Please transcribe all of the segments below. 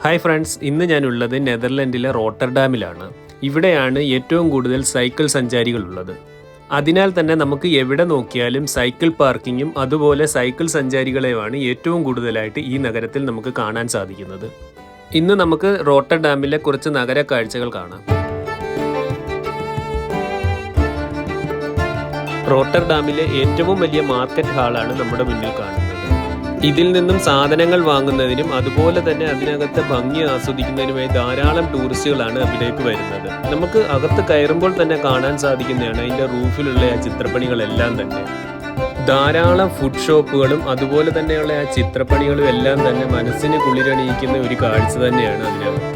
Hi friends, ഇന്ന് ഞാനുള്ളത് നെതർലൻഡിലെ റോട്ടർഡാമിലാണ്. ഇവിടെയാണ് ഏറ്റവും കൂടുതൽ സൈക്കിൾ സഞ്ചാരികളുള്ളത്. അതിനാൽ തന്നെ നമുക്ക് എവിടെ നോക്കിയാലും സൈക്കിൾ പാർക്കിങ്ങും അതുപോലെ സൈക്കിൾ സഞ്ചാരികളെയുമാണ് ഏറ്റവും കൂടുതലായിട്ട് ഈ നഗരത്തിൽ നമുക്ക് കാണാൻ സാധിക്കുന്നത്. ഇന്ന് നമുക്ക് റോട്ടർഡാമിലെ കുറച്ച് നഗര കാഴ്ചകൾ കാണാം. റോട്ടർഡാമിലെ ഏറ്റവും വലിയ മാർക്കറ്റ് ഹാളാണ് നമ്മുടെ മുന്നിൽ കാണുന്നത്. ഇതിൽ നിന്നും സാധനങ്ങൾ വാങ്ങുന്നതിനും അതുപോലെ തന്നെ അതിനകത്തെ ഭംഗി ആസ്വദിക്കുന്നതിനുമായി ധാരാളം ടൂറിസ്റ്റുകളാണ് അവിടേക്ക് വരുന്നത്. നമുക്ക് അകത്ത് കയറുമ്പോൾ തന്നെ കാണാൻ സാധിക്കുന്നതാണ് അതിൻ്റെ റൂഫിലുള്ള ആ ചിത്രപ്പണികളെല്ലാം തന്നെ. ധാരാളം ഫുഡ് ഷോപ്പുകളും അതുപോലെ തന്നെയുള്ള ആ ചിത്രപ്പണികളും എല്ലാം തന്നെ മനസ്സിന് കുളിരണിയിക്കുന്ന ഒരു കാഴ്ച തന്നെയാണ് അതിനകത്ത്.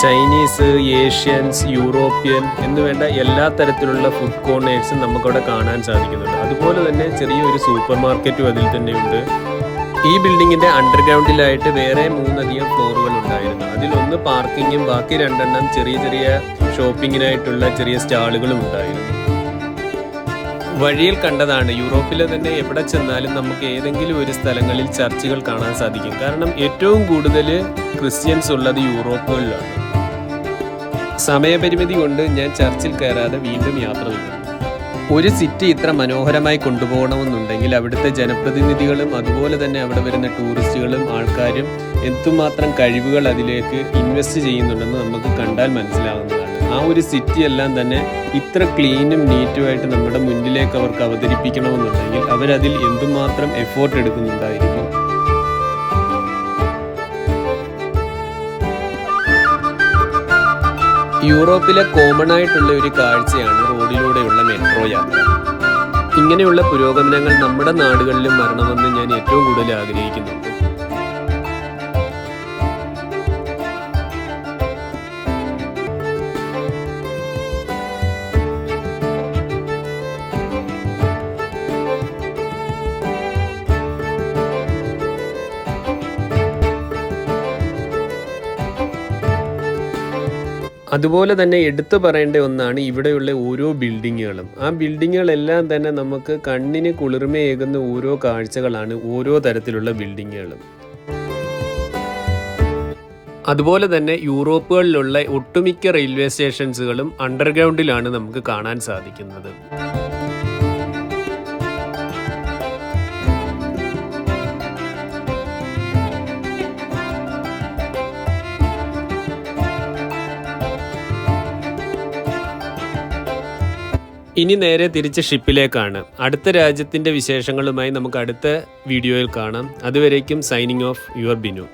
ചൈനീസ്, ഏഷ്യൻസ്, യൂറോപ്യൻ എന്നുവേണ്ട എല്ലാ തരത്തിലുള്ള ഫുഡ് കോർണേഴ്സും നമുക്കവിടെ കാണാൻ സാധിക്കുന്നുണ്ട്. അതുപോലെ തന്നെ ചെറിയൊരു സൂപ്പർ മാർക്കറ്റും അതിൽ തന്നെയുണ്ട്. ഈ ബിൽഡിങ്ങിന്റെ അണ്ടർഗ്രൗണ്ടിലായിട്ട് വേറെ 3 ഫ്ലോറുകൾ ഉണ്ടായിരുന്നു. അതിലൊന്ന് പാർക്കിങ്ങും ബാക്കി 2 ചെറിയ ചെറിയ ഷോപ്പിങ്ങിനായിട്ടുള്ള ചെറിയ സ്റ്റാളുകളും ഉണ്ടായിരുന്നു. വഴിയിൽ കണ്ടതാണ്, യൂറോപ്പിലെ തന്നെ എവിടെ ചെന്നാലും നമുക്ക് ഏതെങ്കിലും ഒരു സ്ഥലങ്ങളിൽ ചർച്ചുകൾ കാണാൻ സാധിക്കും. കാരണം ഏറ്റവും കൂടുതൽ ക്രിസ്ത്യൻസ് ഉള്ളത് യൂറോപ്പുകളിലാണ്. സമയപരിമിതി കൊണ്ട് ഞാൻ ചർച്ചിൽ കയറാതെ വീണ്ടും യാത്ര തുടങ്ങി. ഒരു സിറ്റി ഇത്ര മനോഹരമായി കൊണ്ടുപോകണമെന്നുണ്ടെങ്കിൽ അവിടുത്തെ ജനപ്രതിനിധികളും അതുപോലെ തന്നെ അവിടെ വരുന്ന ടൂറിസ്റ്റുകളും ആൾക്കാരും എന്തുമാത്രം കഴിവുകൾ അതിലേക്ക് ഇൻവെസ്റ്റ് ചെയ്യുന്നുണ്ടെന്ന് നമുക്ക് കണ്ടാൽ മനസ്സിലാവുന്നതാണ്. ആ ഒരു സിറ്റി എല്ലാം തന്നെ ഇത്ര ക്ലീനും നീറ്റുമായിട്ട് നമ്മുടെ മുന്നിലേക്ക് അവർക്ക് അവതരിപ്പിക്കണമെന്നുണ്ടെങ്കിൽ അവരതിൽ എന്തുമാത്രം എഫോർട്ട് എടുക്കുന്നുണ്ടായിരിക്കും. യൂറോപ്പിലെ കോമൺ ആയിട്ടുള്ള ഒരു കാഴ്ചയാണ് റോഡിലൂടെയുള്ള മെട്രോ യാത്ര. ഇങ്ങനെയുള്ള പുരോഗമനങ്ങൾ നമ്മുടെ നാടുകളിലും വരണമെന്ന് ഞാൻ ഏറ്റവും കൂടുതൽ ആഗ്രഹിക്കുന്നുണ്ട്. അതുപോലെ തന്നെ എടുത്തു പറയേണ്ട ഒന്നാണ് ഇവിടെയുള്ള ഓരോ ബിൽഡിങ്ങുകളും. ആ ബിൽഡിങ്ങുകളെല്ലാം തന്നെ നമുക്ക് കണ്ണിന് കുളിർമയേകുന്ന ഓരോ കാഴ്ചകളാണ് ഓരോ തരത്തിലുള്ള ബിൽഡിങ്ങുകളും. അതുപോലെ തന്നെ യൂറോപ്പുകളിലുള്ള ഒട്ടുമിക്ക റെയിൽവേ സ്റ്റേഷൻസുകളും അണ്ടർഗ്രൗണ്ടിലാണ് നമുക്ക് കാണാൻ സാധിക്കുന്നത്. ഇനി നേരെ തിരിച്ച് ഷിപ്പിലേക്കാണ്. അടുത്ത രാജ്യത്തിൻ്റെ വിശേഷങ്ങളുമായി നമുക്ക് അടുത്ത വീഡിയോയിൽ കാണാം. അതുവരേക്കും സൈനിങ് ഓഫ് യുവർ ബിനു.